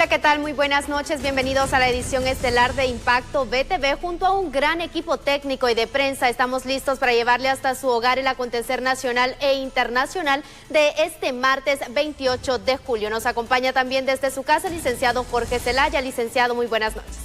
Hola, ¿qué tal? Muy buenas noches. Bienvenidos a la edición estelar de Impacto BTV. Junto a un gran equipo técnico y de prensa, estamos listos para llevarle hasta su hogar el acontecer nacional e internacional de este martes 28 de julio. Nos acompaña también desde su casa el licenciado Jorge Zelaya. Licenciado, muy buenas noches.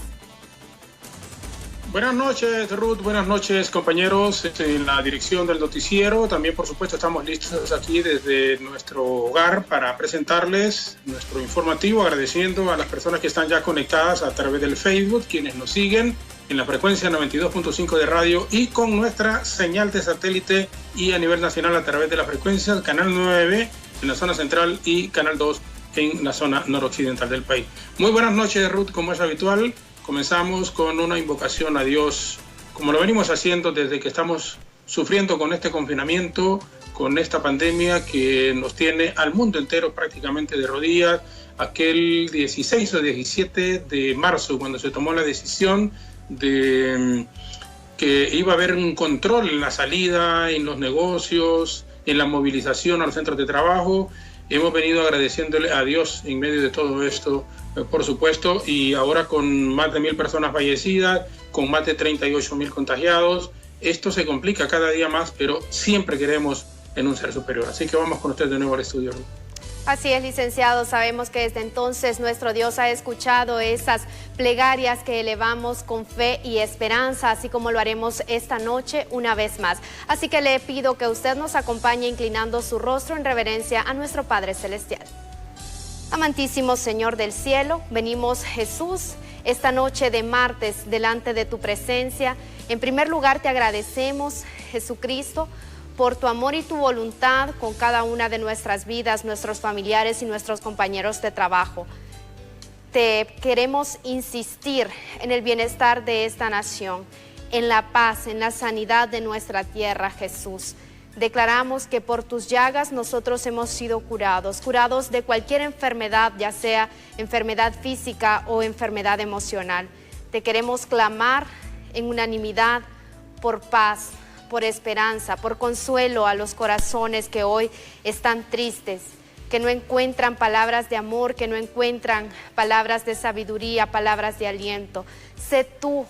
Buenas noches, Ruth. Buenas noches, compañeros en la dirección del noticiero. También, por supuesto, estamos listos aquí desde nuestro hogar para presentarles nuestro informativo, agradeciendo a las personas que están ya conectadas a través del Facebook, quienes nos siguen en la frecuencia 92.5 de radio y con nuestra señal de satélite y a nivel nacional a través de la frecuencia Canal 9 en la zona central y Canal 2 en la zona noroccidental del país. Muy buenas noches, Ruth, como es habitual. Comenzamos con una invocación a Dios, como lo venimos haciendo desde que estamos sufriendo con este confinamiento, con esta pandemia que nos tiene al mundo entero prácticamente de rodillas. Aquel 16 o 17 de marzo, cuando se tomó la decisión de que iba a haber un control en la salida, en los negocios, en la movilización a los centros de trabajo, hemos venido agradeciéndole a Dios en medio de todo esto, por supuesto, y ahora con más de 1,000 personas fallecidas, con más de 38,000 contagiados, esto se complica cada día más, pero siempre queremos en un ser superior. Así que vamos con usted de nuevo al estudio. Así es, licenciado. Sabemos que desde entonces nuestro Dios ha escuchado esas plegarias que elevamos con fe y esperanza, así como lo haremos esta noche una vez más. Así que le pido que usted nos acompañe inclinando su rostro en reverencia a nuestro Padre Celestial. Amantísimo Señor del cielo, venimos, Jesús, esta noche de martes delante de tu presencia. En primer lugar te agradecemos, Jesucristo, por tu amor y tu voluntad con cada una de nuestras vidas, nuestros familiares y nuestros compañeros de trabajo. Te queremos insistir en el bienestar de esta nación, en la paz, en la sanidad de nuestra tierra, Jesús. Declaramos que por tus llagas nosotros hemos sido curados de cualquier enfermedad, ya sea enfermedad física o enfermedad emocional. Te queremos clamar en unanimidad por paz, por esperanza, por consuelo a los corazones que hoy están tristes, que no encuentran palabras de amor, que no encuentran palabras de sabiduría, palabras de aliento. Sé tú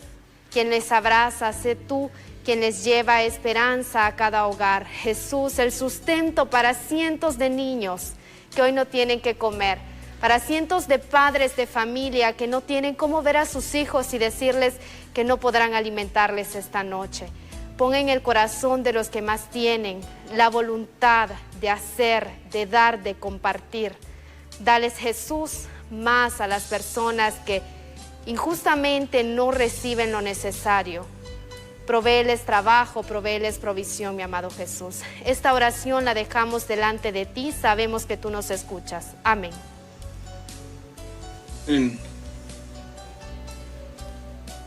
quien les abraza, sé tú quien les lleva esperanza a cada hogar. Jesús, el sustento para cientos de niños que hoy no tienen que comer, para cientos de padres de familia que no tienen cómo ver a sus hijos y decirles que no podrán alimentarles esta noche. Pon en el corazón de los que más tienen la voluntad de hacer, de dar, de compartir. Dales, Jesús, más a las personas que injustamente no reciben lo necesario. Provéeles trabajo, provéeles provisión, mi amado Jesús. Esta oración la dejamos delante de ti, sabemos que tú nos escuchas. Amén.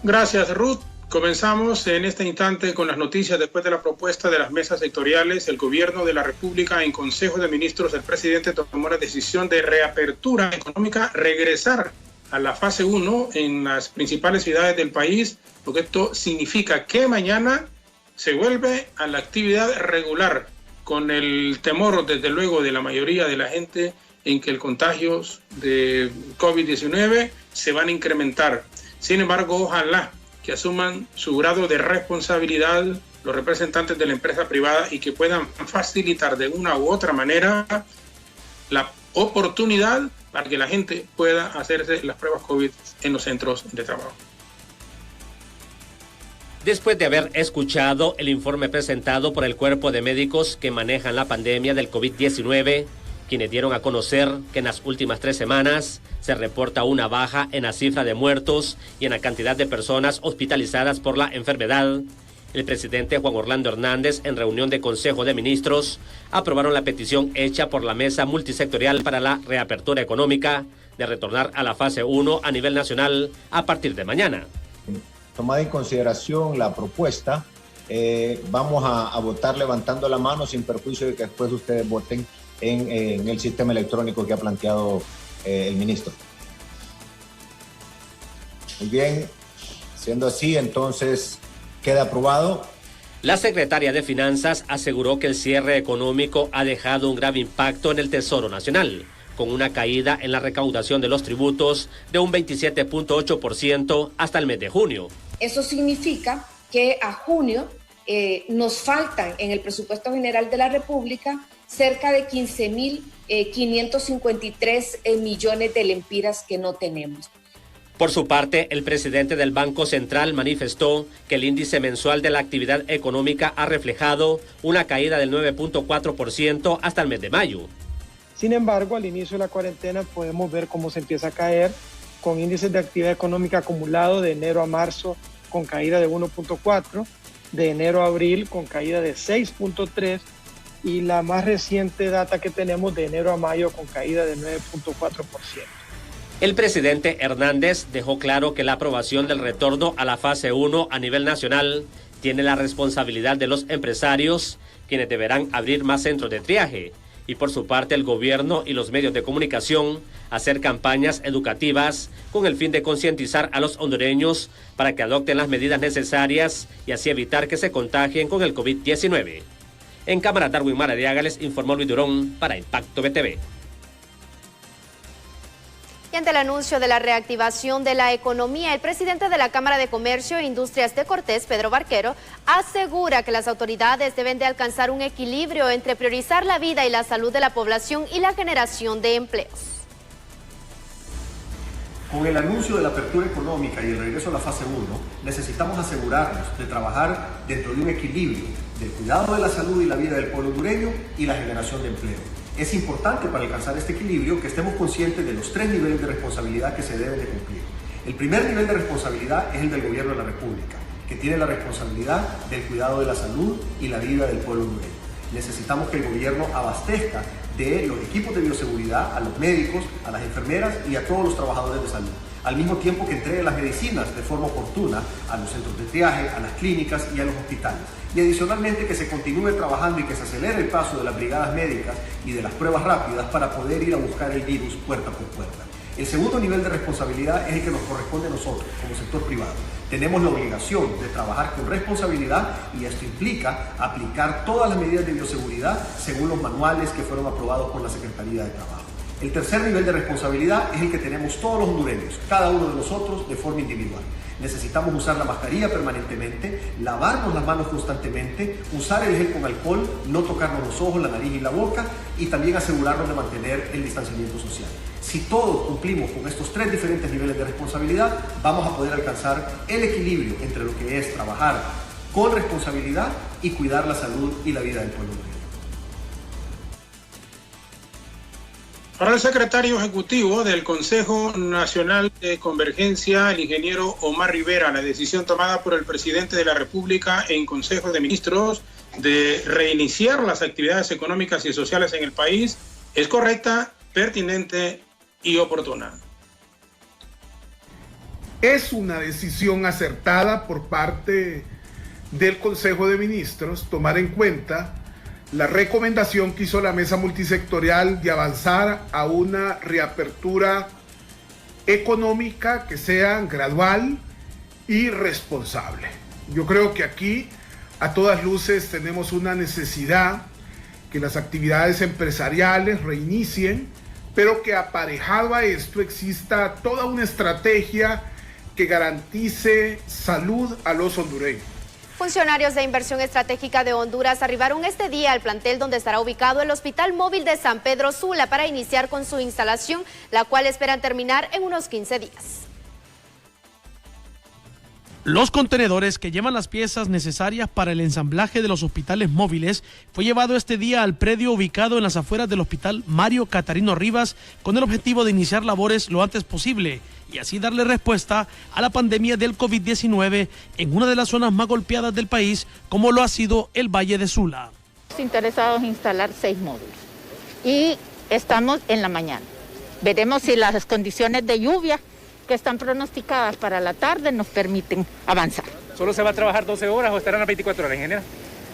Gracias, Ruth. Comenzamos en este instante con las noticias después de la propuesta de las mesas sectoriales. El gobierno de la República, en Consejo de Ministros, el presidente tomó la decisión de reapertura económica, regresar a la fase 1 en las principales ciudades del país, porque esto significa que mañana se vuelve a la actividad regular, con el temor, desde luego, de la mayoría de la gente en que el contagio de COVID-19 se van a incrementar. Sin embargo, ojalá que asuman su grado de responsabilidad los representantes de la empresa privada y que puedan facilitar de una u otra manera la oportunidad para que la gente pueda hacerse las pruebas COVID en los centros de trabajo. Después de haber escuchado el informe presentado por el cuerpo de médicos que manejan la pandemia del COVID-19, quienes dieron a conocer que en las últimas 3 semanas se reporta una baja en la cifra de muertos y en la cantidad de personas hospitalizadas por la enfermedad, el presidente Juan Orlando Hernández, en reunión de Consejo de Ministros, aprobaron la petición hecha por la Mesa Multisectorial para la Reapertura Económica de retornar a la fase 1 a nivel nacional a partir de mañana. Tomada en consideración la propuesta, vamos a votar levantando la mano sin perjuicio de que después ustedes voten en el sistema electrónico que ha planteado el ministro. Muy bien, siendo así, entonces queda aprobado. La secretaria de Finanzas aseguró que el cierre económico ha dejado un grave impacto en el Tesoro Nacional, con una caída en la recaudación de los tributos de un 27.8% hasta el mes de junio. Eso significa que a junio nos faltan en el presupuesto general de la República cerca de 15.553 millones de lempiras que no tenemos. Por su parte, el presidente del Banco Central manifestó que el índice mensual de la actividad económica ha reflejado una caída del 9.4% hasta el mes de mayo. Sin embargo, al inicio de la cuarentena podemos ver cómo se empieza a caer, con índices de actividad económica acumulado de enero a marzo con caída de 1.4%, de enero a abril con caída de 6.3%, y la más reciente data que tenemos de enero a mayo con caída de 9.4%. El presidente Hernández dejó claro que la aprobación del retorno a la fase 1 a nivel nacional tiene la responsabilidad de los empresarios, quienes deberán abrir más centros de triaje, y por su parte el gobierno y los medios de comunicación hacer campañas educativas con el fin de concientizar a los hondureños para que adopten las medidas necesarias y así evitar que se contagien con el COVID-19. En cámara, Darwin Maradiaga, les informó Luis Durón para Impacto BTV. Y ante el anuncio de la reactivación de la economía, el presidente de la Cámara de Comercio e Industrias de Cortés, Pedro Barquero, asegura que las autoridades deben de alcanzar un equilibrio entre priorizar la vida y la salud de la población y la generación de empleos. Con el anuncio de la apertura económica y el regreso a la fase 1, necesitamos asegurarnos de trabajar dentro de un equilibrio del cuidado de la salud y la vida del pueblo hondureño y la generación de empleo. Es importante para alcanzar este equilibrio que estemos conscientes de los 3 niveles de responsabilidad que se deben de cumplir. El primer nivel de responsabilidad es el del gobierno de la República, que tiene la responsabilidad del cuidado de la salud y la vida del pueblo hondureño. Necesitamos que el gobierno abastezca de los equipos de bioseguridad a los médicos, a las enfermeras y a todos los trabajadores de salud, al mismo tiempo que entregue las medicinas de forma oportuna a los centros de triaje, a las clínicas y a los hospitales. Y adicionalmente que se continúe trabajando y que se acelere el paso de las brigadas médicas y de las pruebas rápidas para poder ir a buscar el virus puerta por puerta. El segundo nivel de responsabilidad es el que nos corresponde a nosotros, como sector privado. Tenemos la obligación de trabajar con responsabilidad y esto implica aplicar todas las medidas de bioseguridad según los manuales que fueron aprobados por la Secretaría de Trabajo. El tercer nivel de responsabilidad es el que tenemos todos los hondureños, cada uno de nosotros de forma individual. Necesitamos usar la mascarilla permanentemente, lavarnos las manos constantemente, usar el gel con alcohol, no tocarnos los ojos, la nariz y la boca y también asegurarnos de mantener el distanciamiento social. Si todos cumplimos con estos 3 diferentes niveles de responsabilidad, vamos a poder alcanzar el equilibrio entre lo que es trabajar con responsabilidad y cuidar la salud y la vida del pueblo hondureño. Para el secretario ejecutivo del Consejo Nacional de Convergencia, el ingeniero Omar Rivera, la decisión tomada por el presidente de la República en Consejo de Ministros de reiniciar las actividades económicas y sociales en el país es correcta, pertinente y oportuna. Es una decisión acertada por parte del Consejo de Ministros tomar en cuenta la recomendación que hizo la mesa multisectorial de avanzar a una reapertura económica que sea gradual y responsable. Yo creo que aquí a todas luces tenemos una necesidad que las actividades empresariales reinicien, pero que aparejado a esto exista toda una estrategia que garantice salud a los hondureños. Funcionarios de Inversión Estratégica de Honduras arribaron este día al plantel donde estará ubicado el Hospital Móvil de San Pedro Sula para iniciar con su instalación, la cual esperan terminar en unos 15 días. Los contenedores que llevan las piezas necesarias para el ensamblaje de los hospitales móviles fue llevado este día al predio ubicado en las afueras del Hospital Mario Catarino Rivas con el objetivo de iniciar labores lo antes posible y así darle respuesta a la pandemia del COVID-19 en una de las zonas más golpeadas del país, como lo ha sido el Valle de Sula. Interesados en instalar 6 módulos y estamos en la mañana. Veremos si las condiciones de lluvia que están pronosticadas para la tarde nos permiten avanzar. ¿Solo se va a trabajar 12 horas o estarán las 24 horas, ingeniera?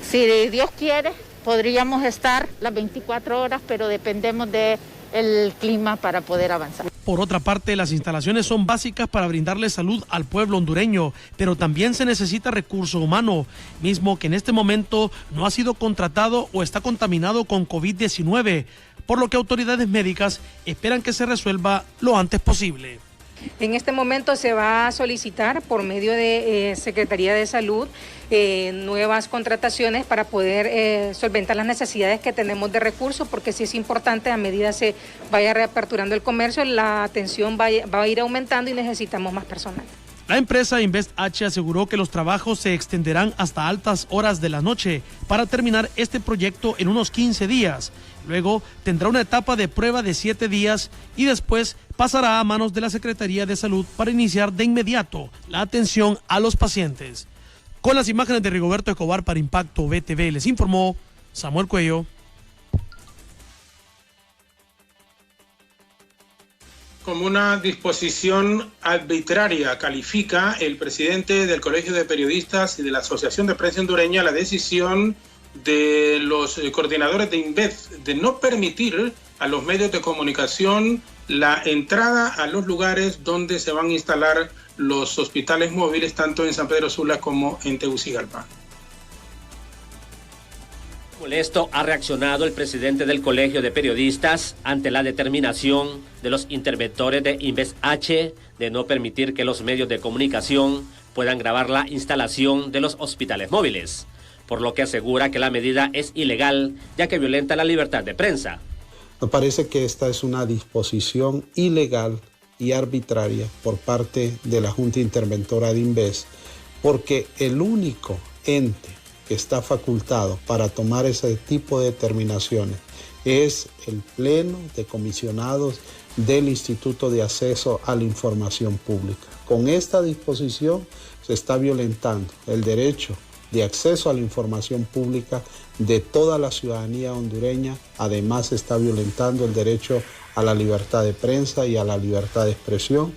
Si Dios quiere, podríamos estar las 24 horas, pero dependemos del clima para poder avanzar. Por otra parte, las instalaciones son básicas para brindarle salud al pueblo hondureño, pero también se necesita recurso humano, mismo que en este momento no ha sido contratado o está contaminado con COVID-19. por lo que autoridades médicas esperan que se resuelva lo antes posible. En este momento se va a solicitar por medio de Secretaría de Salud nuevas contrataciones para poder solventar las necesidades que tenemos de recursos, porque sí es importante, a medida se vaya reaperturando el comercio, la atención va a ir aumentando y necesitamos más personal. La empresa Invest H aseguró que los trabajos se extenderán hasta altas horas de la noche para terminar este proyecto en unos 15 días. Luego tendrá una etapa de prueba de 7 días y después pasará a manos de la Secretaría de Salud para iniciar de inmediato la atención a los pacientes. Con las imágenes de Rigoberto Escobar para Impacto BTV, les informó Samuel Cuello. Como una disposición arbitraria califica el presidente del Colegio de Periodistas y de la Asociación de Prensa Hondureña la decisión de los coordinadores de Invest de no permitir a los medios de comunicación la entrada a los lugares donde se van a instalar los hospitales móviles, tanto en San Pedro Sula como en Tegucigalpa. Molesto ha reaccionado el presidente del Colegio de Periodistas ante la determinación de los interventores de Invest H de no permitir que los medios de comunicación puedan grabar la instalación de los hospitales móviles, por lo que asegura que la medida es ilegal, ya que violenta la libertad de prensa. Me parece que esta es una disposición ilegal y arbitraria por parte de la Junta Interventora de Invest, porque el único ente que está facultado para tomar ese tipo de determinaciones es el Pleno de Comisionados del Instituto de Acceso a la Información Pública. Con esta disposición se está violentando el derecho de acceso a la información pública de toda la ciudadanía hondureña. Además, se está violentando el derecho a la libertad de prensa y a la libertad de expresión.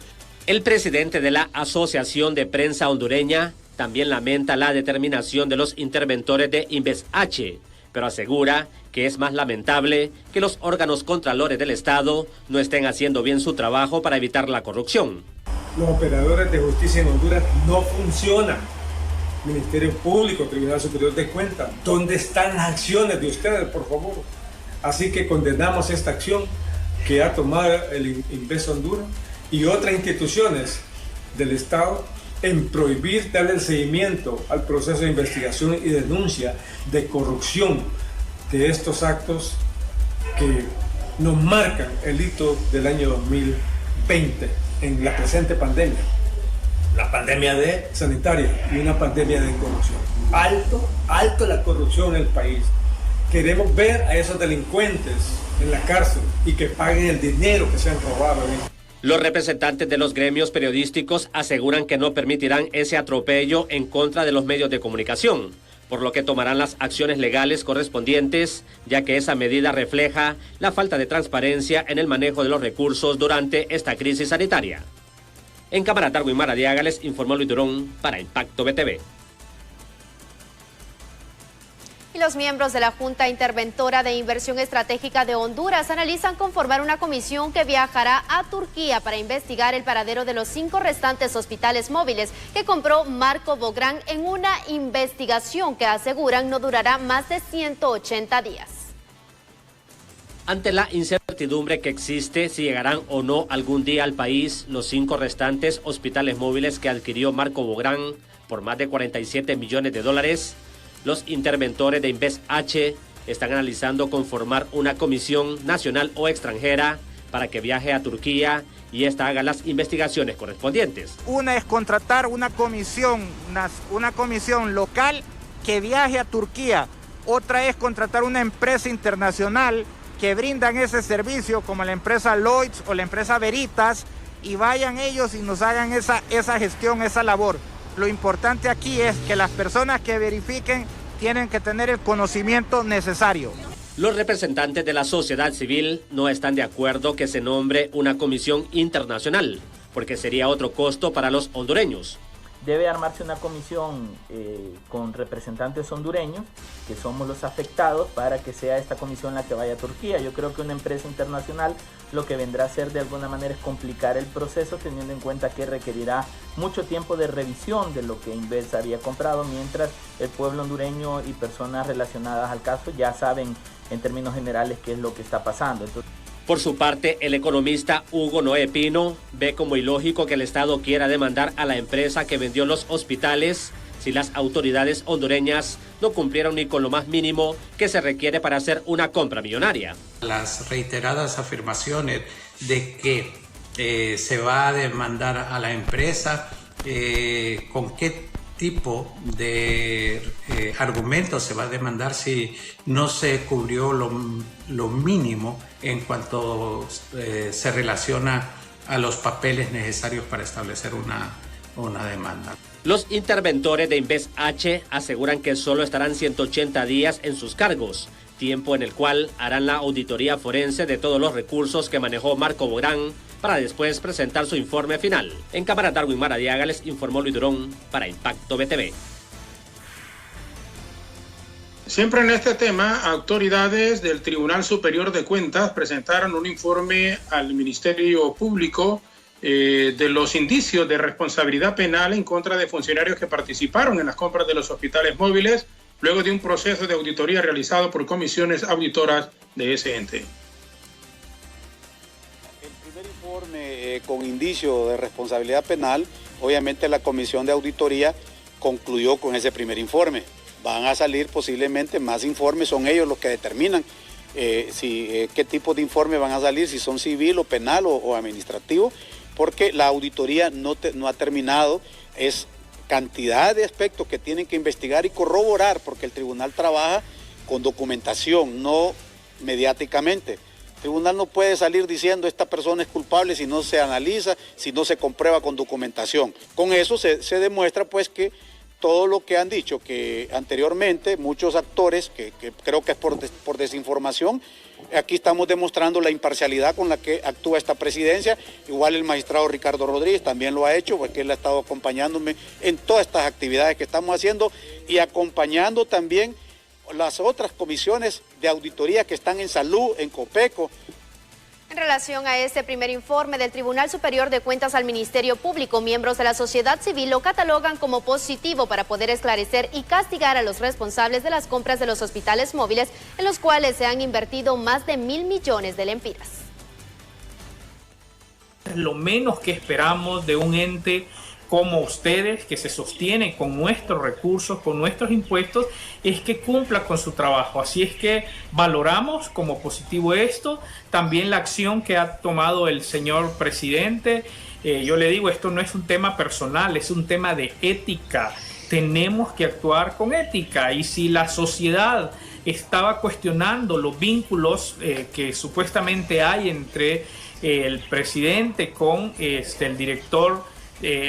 El presidente de la Asociación de Prensa Hondureña también lamenta la determinación de los interventores de Invest H, pero asegura que es más lamentable que los órganos contralores del Estado no estén haciendo bien su trabajo para evitar la corrupción. Los operadores de justicia en Honduras no funcionan. Ministerio Público, Tribunal Superior de Cuentas, ¿dónde están las acciones de ustedes, por favor? Así que condenamos esta acción que ha tomado el Invest Honduras y otras instituciones del Estado en prohibir darle el seguimiento al proceso de investigación y denuncia de corrupción de estos actos que nos marcan el hito del año 2020 en la presente pandemia. La pandemia de sanitaria y una pandemia de corrupción. Alto la corrupción en el país. Queremos ver a esos delincuentes en la cárcel y que paguen el dinero que se han robado. Los representantes de los gremios periodísticos aseguran que no permitirán ese atropello en contra de los medios de comunicación, por lo que tomarán las acciones legales correspondientes, ya que esa medida refleja la falta de transparencia en el manejo de los recursos durante esta crisis sanitaria. En Camaratagua y Maradiaga les informó Luis Durón para Impacto BTV. Y los miembros de la Junta Interventora de Inversión Estratégica de Honduras analizan conformar una comisión que viajará a Turquía para investigar el paradero de los 5 restantes hospitales móviles que compró Marco Bográn en una investigación que aseguran no durará más de 180 días. Ante la incertidumbre que existe si llegarán o no algún día al país los 5 restantes hospitales móviles que adquirió Marco Bográn por más de 47 millones de dólares, los interventores de Invest H están analizando conformar una comisión nacional o extranjera para que viaje a Turquía y esta haga las investigaciones correspondientes. Una es contratar una comisión local que viaje a Turquía. Otra es contratar una empresa internacional que brindan ese servicio, como la empresa Lloyds o la empresa Veritas, y vayan ellos y nos hagan esa gestión, esa labor. Lo importante aquí es que las personas que verifiquen tienen que tener el conocimiento necesario. Los representantes de la sociedad civil no están de acuerdo que se nombre una comisión internacional, porque sería otro costo para los hondureños. debe armarse una comisión con representantes hondureños, que somos los afectados, para que sea esta comisión la que vaya a Turquía. Yo creo que una empresa internacional lo que vendrá a hacer de alguna manera es complicar el proceso, teniendo en cuenta que requerirá mucho tiempo de revisión de lo que Inves había comprado, mientras el pueblo hondureño y personas relacionadas al caso ya saben en términos generales qué es lo que está pasando. Entonces, por su parte, el economista Hugo Noé Pino ve como ilógico que el Estado quiera demandar a la empresa que vendió los hospitales si las autoridades hondureñas no cumplieron ni con lo más mínimo que se requiere para hacer una compra millonaria. Las reiteradas afirmaciones de que se va a demandar a la empresa, ¿con qué tipo de argumentos se va a demandar si no se cubrió lo mínimo en cuanto se relaciona a los papeles necesarios para establecer una demanda? Los interventores de Inves H aseguran que solo estarán 180 días en sus cargos, tiempo en el cual harán la auditoría forense de todos los recursos que manejó Marco Bográn para después presentar su informe final. En cámara, Darwin Maradiaga, les informó Luis Durón para Impacto BTV. Siempre en este tema, autoridades del Tribunal Superior de Cuentas presentaron un informe al Ministerio Público de los indicios de responsabilidad penal en contra de funcionarios que participaron en las compras de los hospitales móviles, luego de un proceso de auditoría realizado por comisiones auditoras de ese ente. El primer informe con indicio de responsabilidad penal, obviamente la comisión de auditoría concluyó con ese primer informe. Van a salir posiblemente más informes, son ellos los que determinan qué tipo de informe van a salir, si son civil o penal o administrativo, porque la auditoría no ha terminado, es cantidad de aspectos que tienen que investigar y corroborar, porque el tribunal trabaja con documentación, no mediáticamente. El tribunal no puede salir diciendo esta persona es culpable si no se analiza, si no se comprueba con documentación. Con eso se demuestra pues que todo lo que han dicho que anteriormente muchos actores, que creo que es por desinformación, aquí estamos demostrando la imparcialidad con la que actúa esta presidencia. Igual el magistrado Ricardo Rodríguez también lo ha hecho, porque él ha estado acompañándome en todas estas actividades que estamos haciendo y acompañando también las otras comisiones de auditoría que están en salud, en Copeco. En relación a este primer informe del Tribunal Superior de Cuentas al Ministerio Público, miembros de la sociedad civil lo catalogan como positivo para poder esclarecer y castigar a los responsables de las compras de los hospitales móviles, en los cuales se han invertido más de 1.000 millones de lempiras. Lo menos que esperamos de un ente como ustedes, que se sostiene con nuestros recursos, con nuestros impuestos, es que cumpla con su trabajo. Así es que valoramos como positivo esto, también la acción que ha tomado el señor presidente. Yo le digo, esto no es un tema personal, es un tema de ética. Tenemos que actuar con ética, y si la sociedad estaba cuestionando los vínculos que supuestamente hay entre el presidente con el director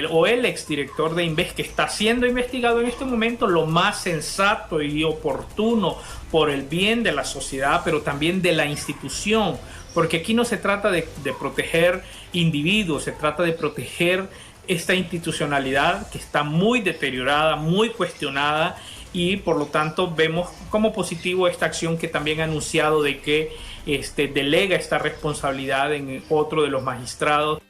o el exdirector de Inves, que está siendo investigado en este momento, lo más sensato y oportuno por el bien de la sociedad, pero también de la institución, porque aquí no se trata de proteger individuos, se trata de proteger esta institucionalidad que está muy deteriorada, muy cuestionada, y por lo tanto vemos como positivo esta acción que también ha anunciado de que delega esta responsabilidad en otro de los magistrados.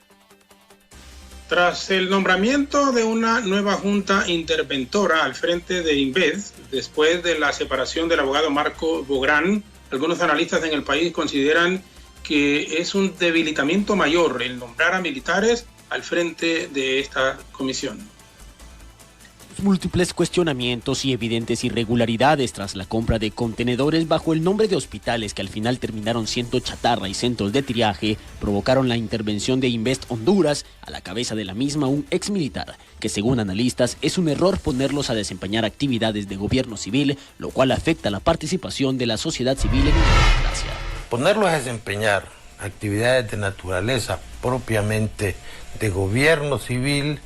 Tras el nombramiento de una nueva junta interventora al frente de Inves, después de la separación del abogado Marco Bográn, algunos analistas en el país consideran que es un debilitamiento mayor el nombrar a militares al frente de esta comisión. Múltiples cuestionamientos y evidentes irregularidades tras la compra de contenedores bajo el nombre de hospitales que al final terminaron siendo chatarra y centros de tiraje provocaron la intervención de Invest Honduras, a la cabeza de la misma un exmilitar, que según analistas es un error ponerlos a desempeñar actividades de gobierno civil, lo cual afecta la participación de la sociedad civil en una democracia. Ponerlos a desempeñar actividades de naturaleza propiamente de gobierno civil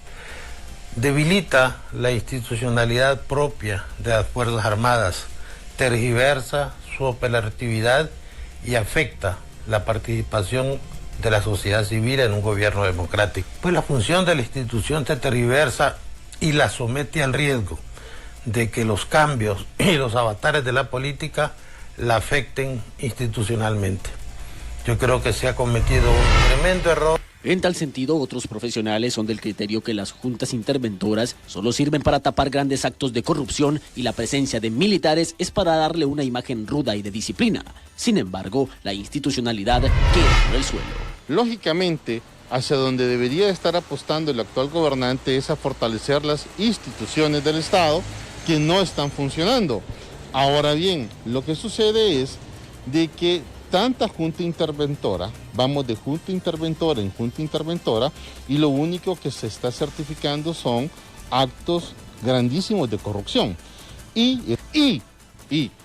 debilita la institucionalidad propia de las Fuerzas Armadas, tergiversa su operatividad y afecta la participación de la sociedad civil en un gobierno democrático. Pues la función de la institución se tergiversa y la somete al riesgo de que los cambios y los avatares de la política la afecten institucionalmente. Yo creo que se ha cometido un tremendo error. En tal sentido, otros profesionales son del criterio que las juntas interventoras solo sirven para tapar grandes actos de corrupción y la presencia de militares es para darle una imagen ruda y de disciplina. Sin embargo, la institucionalidad queda por el suelo. Lógicamente, hacia donde debería estar apostando el actual gobernante es a fortalecer las instituciones del Estado que no están funcionando. Ahora bien, lo que sucede es de que tanta junta interventora, vamos de junta interventora en junta interventora, y lo único que se está certificando son actos grandísimos de corrupción. Y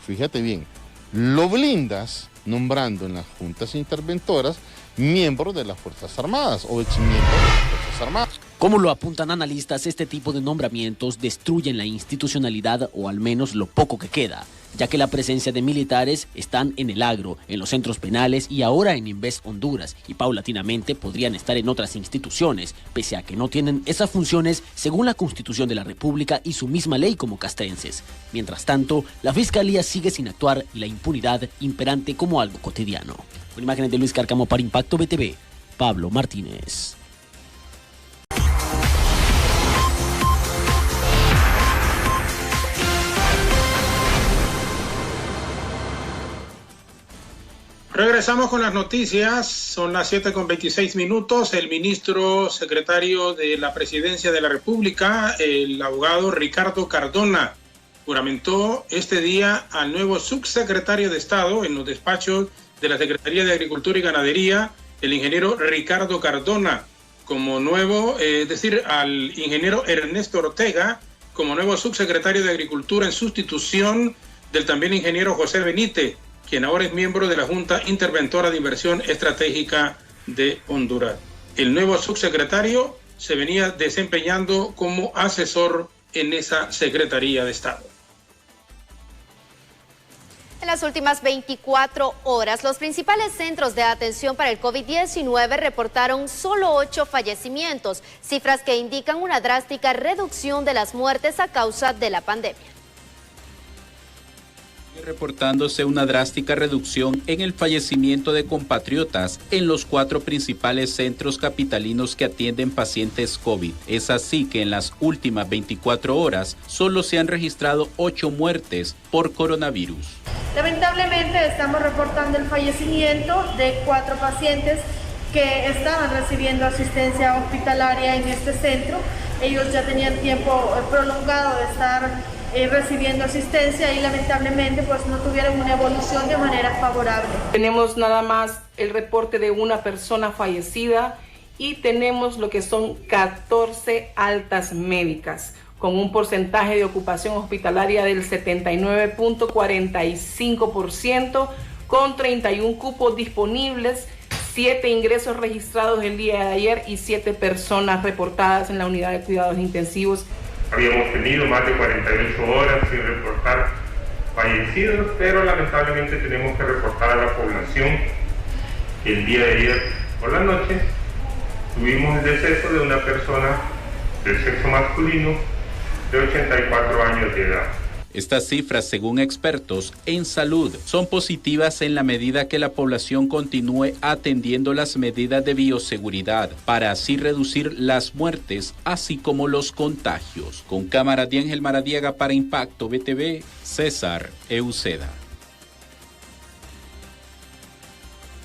fíjate bien, lo blindas nombrando en las juntas interventoras miembros de las Fuerzas Armadas o exmiembros de las Fuerzas Armadas. Como lo apuntan analistas, este tipo de nombramientos destruyen la institucionalidad o al menos lo poco que queda, ya que la presencia de militares están en el agro, en los centros penales y ahora en Invest Honduras, y paulatinamente podrían estar en otras instituciones, pese a que no tienen esas funciones según la Constitución de la República y su misma ley como castrenses. Mientras tanto, la Fiscalía sigue sin actuar y la impunidad imperante como algo cotidiano. Con imágenes de Luis Cárcamo para Impacto BTV, Pablo Martínez. Regresamos con las noticias, son las 7:26. El ministro secretario de la Presidencia de la República, el abogado Ricardo Cardona, juramentó este día al nuevo subsecretario de Estado en los despachos de la Secretaría de Agricultura y Ganadería, el ingeniero Ricardo Cardona, como nuevo, al ingeniero Ernesto Ortega, como nuevo subsecretario de Agricultura en sustitución del también ingeniero José Benítez, quien ahora es miembro de la Junta Interventora de Inversión Estratégica de Honduras. El nuevo subsecretario se venía desempeñando como asesor en esa Secretaría de Estado. En las últimas 24 horas, los principales centros de atención para el COVID-19 reportaron solo 8 fallecimientos, cifras que indican una drástica reducción de las muertes a causa de la pandemia. Reportándose una drástica reducción en el fallecimiento de compatriotas en los 4 principales centros capitalinos que atienden pacientes COVID. Es así que en las últimas 24 horas solo se han registrado 8 muertes por coronavirus. Lamentablemente estamos reportando el fallecimiento de 4 pacientes que estaban recibiendo asistencia hospitalaria en este centro. Ellos ya tenían tiempo prolongado de estar recibiendo asistencia y lamentablemente pues no tuvieron una evolución de manera favorable. Tenemos nada más el reporte de una persona fallecida y tenemos lo que son 14 altas médicas con un porcentaje de ocupación hospitalaria del 79.45%, con 31 cupos disponibles, 7 ingresos registrados el día de ayer y 7 personas reportadas en la unidad de cuidados intensivos. Habíamos tenido más de 48 horas sin reportar fallecidos, pero lamentablemente tenemos que reportar a la población que el día de ayer por la noche tuvimos el deceso de una persona del sexo masculino de 84 años de edad. Estas cifras, según expertos en salud, son positivas en la medida que la población continúe atendiendo las medidas de bioseguridad para así reducir las muertes, así como los contagios. Con cámaras de Ángel Maradiaga para Impacto BTV, César Euceda.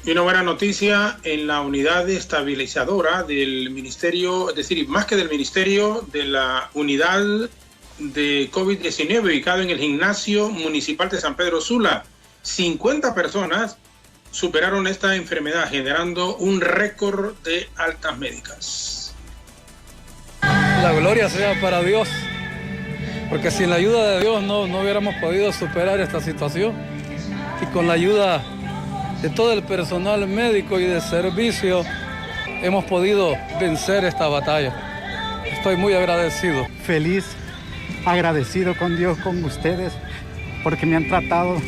Y una buena noticia en la unidad estabilizadora del ministerio, es decir, más que del ministerio, de la unidad de COVID-19 ubicado en el gimnasio municipal de San Pedro Sula. 50 personas superaron esta enfermedad, generando un récord de altas médicas. La gloria sea para Dios, porque sin la ayuda de Dios no hubiéramos podido superar esta situación, y con la ayuda de todo el personal médico y de servicio hemos podido vencer esta batalla. Estoy muy agradecido. Feliz, agradecido con Dios, con ustedes, porque me han tratado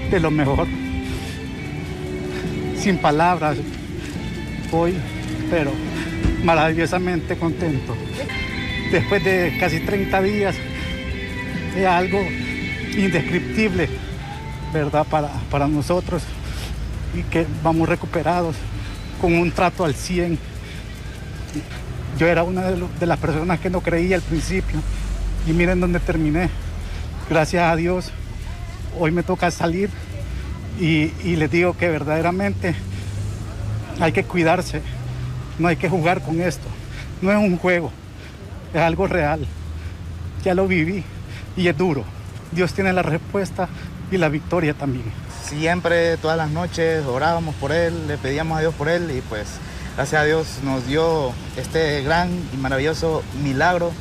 de lo mejor. Sin palabras, hoy, pero maravillosamente contento después de casi 30 días, es algo indescriptible, ¿verdad? Para nosotros, y que vamos recuperados con un trato al 100. Yo era una de las personas que no creía al principio, y miren dónde terminé. Gracias a Dios, hoy me toca salir y les digo que verdaderamente hay que cuidarse, no hay que jugar con esto, no es un juego, es algo real. Ya lo viví y es duro. Dios tiene la respuesta y la victoria también. Siempre, todas las noches, orábamos por él, le pedíamos a Dios por él y pues gracias a Dios nos dio este gran y maravilloso milagro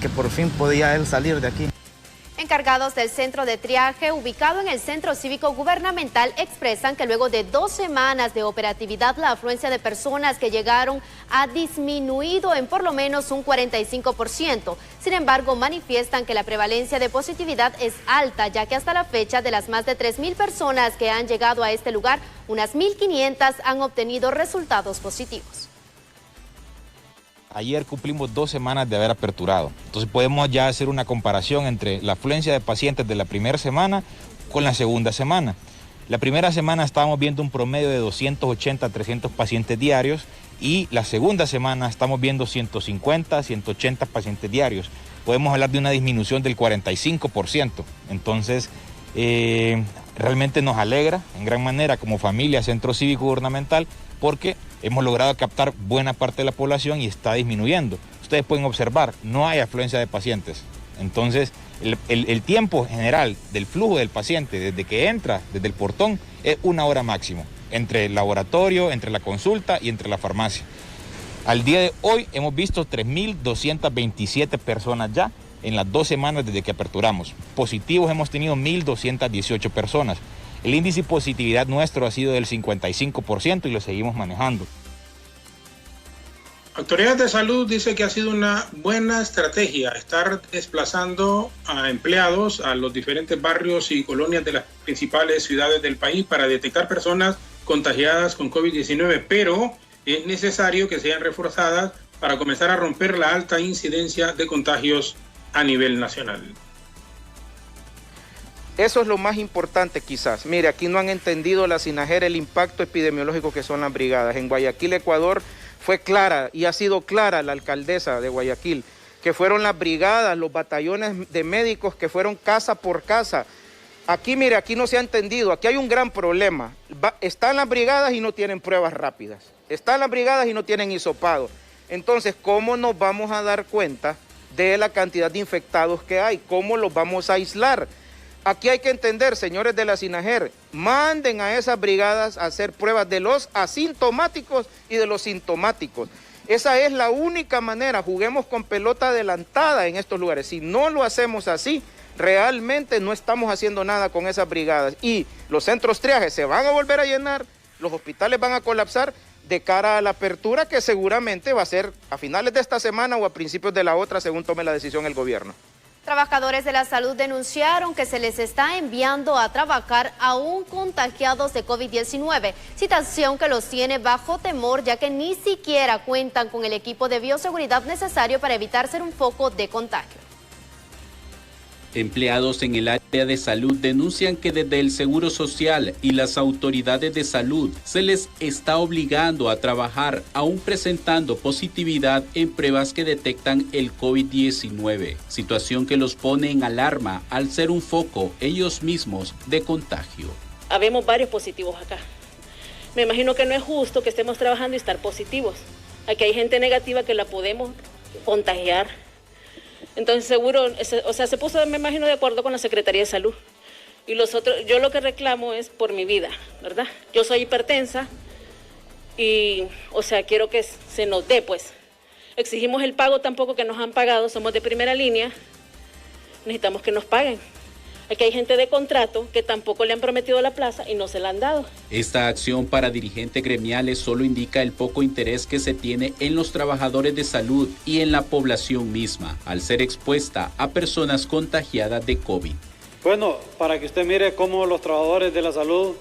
que por fin podía él salir de aquí. Encargados del centro de triaje ubicado en el Centro Cívico Gubernamental expresan que luego de 2 semanas de operatividad la afluencia de personas que llegaron ha disminuido en por lo menos un 45%. Sin embargo, manifiestan que la prevalencia de positividad es alta, ya que hasta la fecha de las más de 3.000 personas que han llegado a este lugar, unas 1.500 han obtenido resultados positivos. Ayer cumplimos 2 semanas de haber aperturado, entonces podemos ya hacer una comparación entre la afluencia de pacientes de la primera semana con la segunda semana. La primera semana estábamos viendo un promedio de 280 a 300 pacientes diarios y la segunda semana estamos viendo 150 a 180 pacientes diarios. Podemos hablar de una disminución del 45%, entonces realmente nos alegra en gran manera como familia Centro Cívico Gubernamental porque hemos logrado captar buena parte de la población y está disminuyendo. Ustedes pueden observar, no hay afluencia de pacientes. Entonces, el tiempo general del flujo del paciente desde que entra, desde el portón, es 1 hora máximo, entre el laboratorio, entre la consulta y entre la farmacia. Al día de hoy hemos visto 3.227 personas ya en las 2 semanas desde que aperturamos. Positivos hemos tenido 1.218 personas. El índice de positividad nuestro ha sido del 55% y lo seguimos manejando. Autoridades de Salud dice que ha sido una buena estrategia estar desplazando a empleados a los diferentes barrios y colonias de las principales ciudades del país para detectar personas contagiadas con COVID-19, pero es necesario que sean reforzadas para comenzar a romper la alta incidencia de contagios a nivel nacional. Eso es lo más importante quizás. Mire, aquí no han entendido la SINAGER el impacto epidemiológico que son las brigadas. En Guayaquil, Ecuador, fue clara y ha sido clara la alcaldesa de Guayaquil, que fueron las brigadas, los batallones de médicos que fueron casa por casa. Aquí, mire, aquí no se ha entendido, aquí hay un gran problema. Están las brigadas y no tienen pruebas rápidas. Están las brigadas y no tienen hisopado. Entonces, ¿cómo nos vamos a dar cuenta de la cantidad de infectados que hay? ¿Cómo los vamos a aislar? Aquí hay que entender, señores de la SINAGER, manden a esas brigadas a hacer pruebas de los asintomáticos y de los sintomáticos. Esa es la única manera, juguemos con pelota adelantada en estos lugares. Si no lo hacemos así, realmente no estamos haciendo nada con esas brigadas. Y los centros triajes se van a volver a llenar, los hospitales van a colapsar de cara a la apertura que seguramente va a ser a finales de esta semana o a principios de la otra, según tome la decisión el gobierno. Trabajadores de la salud denunciaron que se les está enviando a trabajar aún contagiados de COVID-19, situación que los tiene bajo temor ya que ni siquiera cuentan con el equipo de bioseguridad necesario para evitar ser un foco de contagio. Empleados en el área de salud denuncian que desde el Seguro Social y las autoridades de salud se les está obligando a trabajar aún presentando positividad en pruebas que detectan el COVID-19, situación que los pone en alarma al ser un foco ellos mismos de contagio. Habemos varios positivos acá. Me imagino que no es justo que estemos trabajando y estar positivos. Aquí hay gente negativa que la podemos contagiar. Entonces seguro, se puso, me imagino, de acuerdo con la Secretaría de Salud. Y yo lo que reclamo es por mi vida, ¿verdad? Yo soy hipertensa y, quiero que se nos dé, pues. Exigimos el pago tampoco que nos han pagado, somos de primera línea, necesitamos que nos paguen. Aquí hay gente de contrato que tampoco le han prometido la plaza y no se la han dado. Esta acción para dirigentes gremiales solo indica el poco interés que se tiene en los trabajadores de salud y en la población misma, al ser expuesta a personas contagiadas de COVID. Bueno, para que usted mire cómo los trabajadores de la salud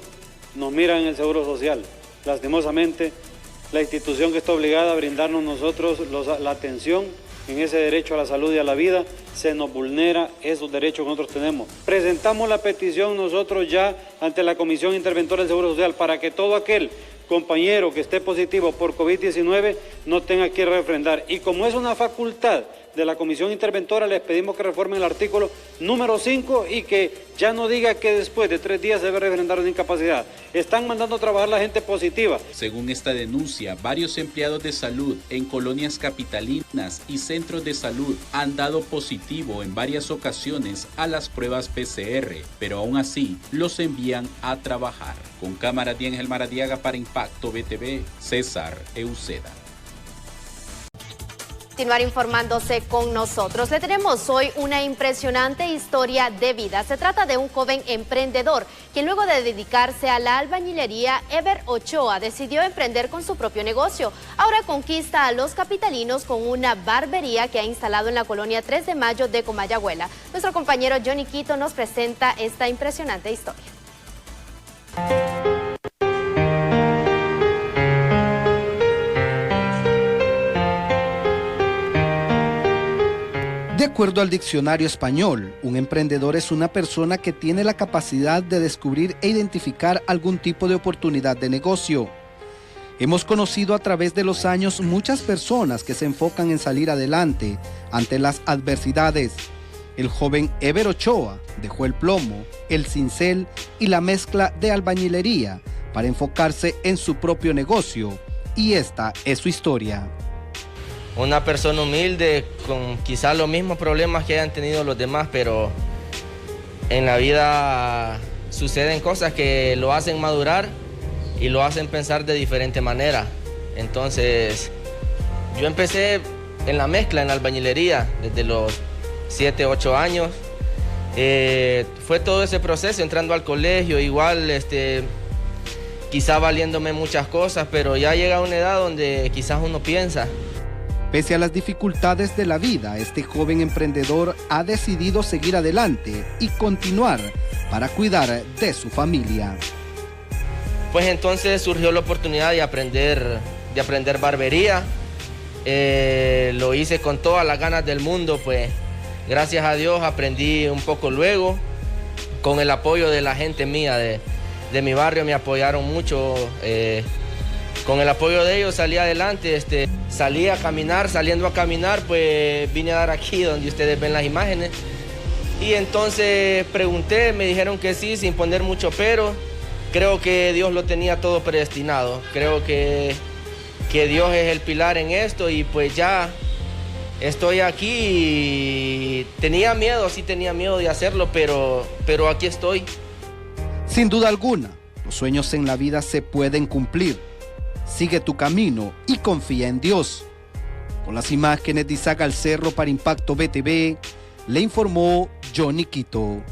nos miran en el Seguro Social. Lastimosamente, la institución que está obligada a brindarnos nosotros la atención en ese derecho a la salud y a la vida, se nos vulnera esos derechos que nosotros tenemos. Presentamos la petición nosotros ya ante la Comisión Interventora del Seguro Social para que todo aquel compañero que esté positivo por COVID-19 no tenga que refrendar. Y como es una facultad de la Comisión Interventora, les pedimos que reformen el artículo número 5 y que ya no diga que después de 3 días se debe refrendar una incapacidad. Están mandando a trabajar la gente positiva. Según esta denuncia, varios empleados de salud en colonias capitalinas y centros de salud han dado positivo en varias ocasiones a las pruebas PCR, pero aún así los envían a trabajar. Con cámaras de Ángel Maradiaga para Impacto BTV, César Euceda. Continuar informándose con nosotros. Le tenemos hoy una impresionante historia de vida. Se trata de un joven emprendedor quien luego de dedicarse a la albañilería, Ever Ochoa decidió emprender con su propio negocio. Ahora conquista a los capitalinos con una barbería que ha instalado en la colonia 3 de Mayo de Comayagüela. Nuestro compañero Johnny Quito nos presenta esta impresionante historia. De acuerdo al diccionario español, un emprendedor es una persona que tiene la capacidad de descubrir e identificar algún tipo de oportunidad de negocio. Hemos conocido a través de los años muchas personas que se enfocan en salir adelante ante las adversidades. El joven Ever Ochoa dejó el plomo, el cincel y la mezcla de albañilería para enfocarse en su propio negocio, y esta es su historia. Una persona humilde con quizás los mismos problemas que hayan tenido los demás, pero en la vida suceden cosas que lo hacen madurar y lo hacen pensar de diferente manera. Entonces, yo empecé en la mezcla, en la albañilería, desde los 7, 8 años. Fue todo ese proceso, entrando al colegio, igual quizá valiéndome muchas cosas, pero ya llega una edad donde quizás uno piensa. Pese a las dificultades de la vida, este joven emprendedor ha decidido seguir adelante y continuar para cuidar de su familia. Pues entonces surgió la oportunidad de aprender barbería. Lo hice con todas las ganas del mundo, pues gracias a Dios aprendí un poco luego. Con el apoyo de la gente mía de mi barrio me apoyaron mucho. Con el apoyo de ellos salí adelante, salí a caminar, saliendo a caminar, pues vine a dar aquí donde ustedes ven las imágenes. Y entonces pregunté, me dijeron que sí, sin poner mucho pero. Creo que Dios lo tenía todo predestinado. Creo que Dios es el pilar en esto y pues ya estoy aquí y tenía miedo de hacerlo, pero aquí estoy. Sin duda alguna, los sueños en la vida se pueden cumplir. Sigue tu camino y confía en Dios. Con las imágenes de Isaac Alcerro para Impacto BTV, le informó Johnny Quito.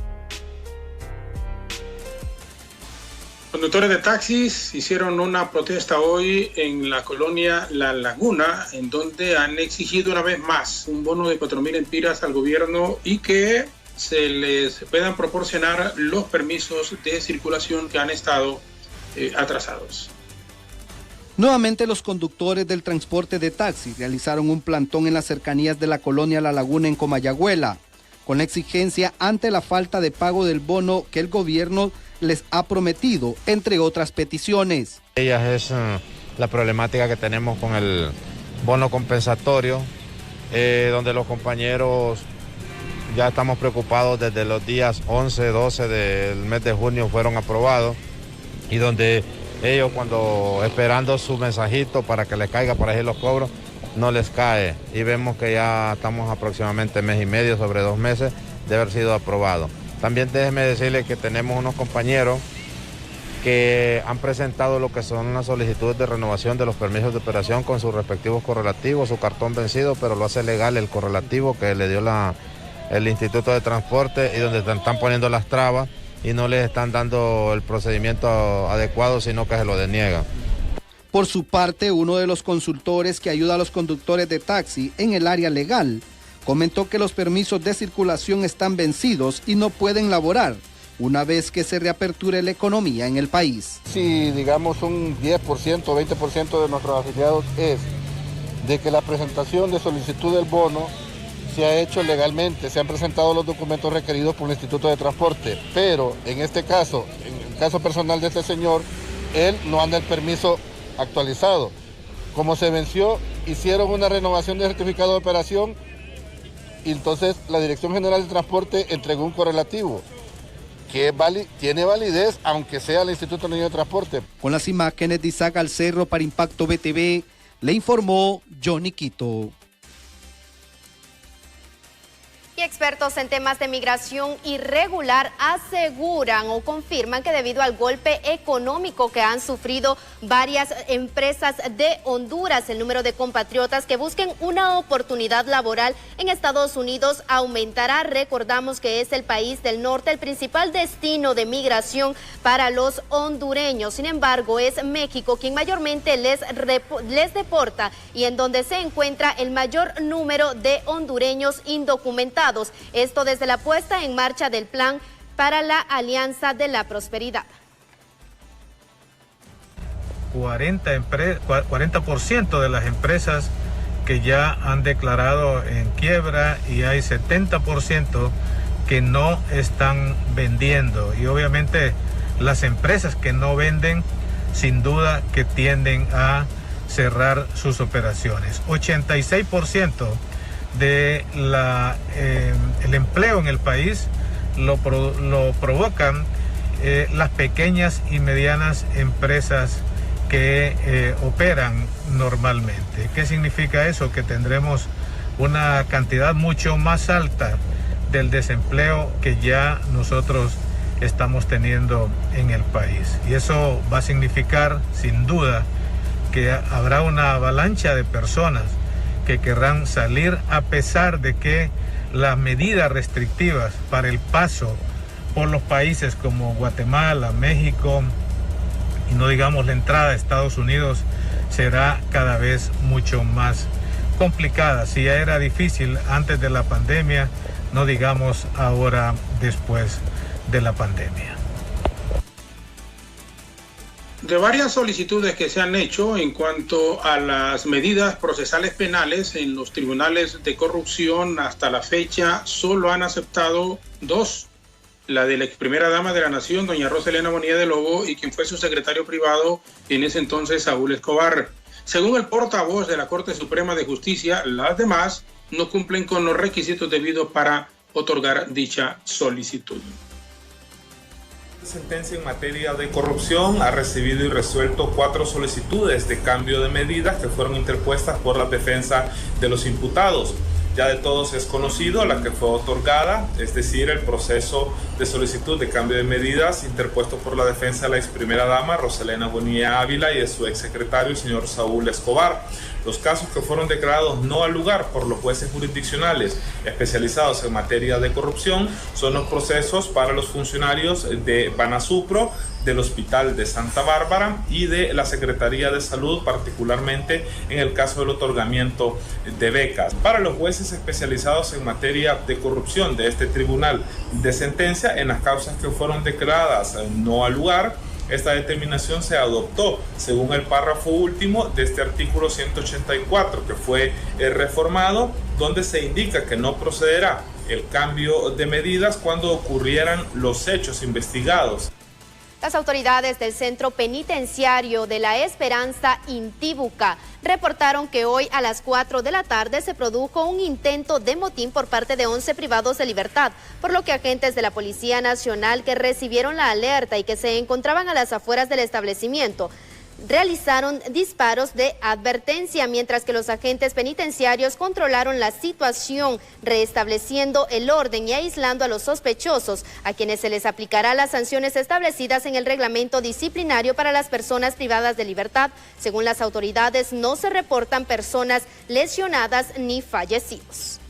Conductores de taxis hicieron una protesta hoy en la colonia La Laguna, en donde han exigido una vez más un bono de 4.000 empiras al gobierno y que se les puedan proporcionar los permisos de circulación que han estado atrasados. Nuevamente los conductores del transporte de taxis realizaron un plantón en las cercanías de la colonia La Laguna en Comayagüela, con la exigencia ante la falta de pago del bono que el gobierno les ha prometido, entre otras peticiones. Ella es la problemática que tenemos con el bono compensatorio, donde los compañeros ya estamos preocupados desde los días 11, 12 del mes de junio fueron aprobados y donde ellos cuando esperando su mensajito para que les caiga para hacer los cobros, no les cae y vemos que ya estamos aproximadamente mes y medio, sobre 2 meses de haber sido aprobado. También déjeme decirle que tenemos unos compañeros que han presentado lo que son las solicitudes de renovación de los permisos de operación con sus respectivos correlativos, su cartón vencido, pero lo hace legal el correlativo que le dio el Instituto de Transporte y donde están poniendo las trabas y no les están dando el procedimiento adecuado, sino que se lo deniegan. Por su parte, uno de los consultores que ayuda a los conductores de taxi en el área legal comentó que los permisos de circulación están vencidos y no pueden laborar una vez que se reaperture la economía en el país. Si digamos un 10%, 20% de nuestros afiliados es de que la presentación de solicitud del bono se ha hecho legalmente, se han presentado los documentos requeridos por el Instituto de Transporte, pero en este caso, en el caso personal de este señor, él no anda el permiso actualizado. Como se venció, hicieron una renovación de certificado de operación y entonces la Dirección General de Transporte entregó un correlativo que tiene validez, aunque sea el Instituto Nacional de Transporte. Con las imágenes de Isaac Alcerro para Impacto BTV, le informó Johnny Quito. Y expertos en temas de migración irregular aseguran o confirman que debido al golpe económico que han sufrido varias empresas de Honduras, el número de compatriotas que busquen una oportunidad laboral en Estados Unidos aumentará. Recordamos que es el país del norte el principal destino de migración para los hondureños. Sin embargo, es México quien mayormente les deporta y en donde se encuentra el mayor número de hondureños indocumentados. Esto desde la puesta en marcha del plan para la Alianza de la Prosperidad. 40% de las empresas que ya han declarado en quiebra y hay 70% que no están vendiendo. Y obviamente las empresas que no venden, sin duda que tienden a cerrar sus operaciones. 86% de el empleo en el país lo provocan las pequeñas y medianas empresas que operan normalmente. ¿Qué significa eso? Que tendremos una cantidad mucho más alta del desempleo que ya nosotros estamos teniendo en el país. Y eso va a significar, sin duda, que habrá una avalancha de personas que querrán salir a pesar de que las medidas restrictivas para el paso por los países como Guatemala, México y no digamos la entrada a Estados Unidos será cada vez mucho más complicada. Si ya era difícil antes de la pandemia, no digamos ahora después de la pandemia. De varias solicitudes que se han hecho en cuanto a las medidas procesales penales en los tribunales de corrupción, hasta la fecha solo han aceptado 2. La de la ex primera dama de la Nación, doña Rosa Elena Bonilla de Lobo, y quien fue su secretario privado en ese entonces, Saúl Escobar. Según el portavoz de la Corte Suprema de Justicia, las demás no cumplen con los requisitos debidos para otorgar dicha solicitud. Sentencia en materia de corrupción ha recibido y resuelto 4 solicitudes de cambio de medidas que fueron interpuestas por la defensa de los imputados. Ya de todos es conocido la que fue otorgada, es decir, el proceso de solicitud de cambio de medidas interpuesto por la defensa de la ex primera dama, Rosa Elena Bonilla Ávila, y de su ex secretario, el señor Saúl Escobar. Los casos que fueron declarados no al lugar por los jueces jurisdiccionales especializados en materia de corrupción son los procesos para los funcionarios de Banasupro, del Hospital de Santa Bárbara y de la Secretaría de Salud, particularmente en el caso del otorgamiento de becas. Para los jueces especializados en materia de corrupción de este tribunal de sentencia, en las causas que fueron declaradas no al lugar, esta determinación se adoptó según el párrafo último de este artículo 184 que fue reformado, donde se indica que no procederá el cambio de medidas cuando ocurrieran los hechos investigados. Las autoridades del Centro Penitenciario de la Esperanza Intibucá reportaron que hoy a las 4 de la tarde se produjo un intento de motín por parte de 11 privados de libertad, por lo que agentes de la Policía Nacional que recibieron la alerta y que se encontraban a las afueras del establecimiento realizaron disparos de advertencia, mientras que los agentes penitenciarios controlaron la situación, restableciendo el orden y aislando a los sospechosos, a quienes se les aplicará las sanciones establecidas en el reglamento disciplinario para las personas privadas de libertad. Según las autoridades, no se reportan personas lesionadas ni fallecidos.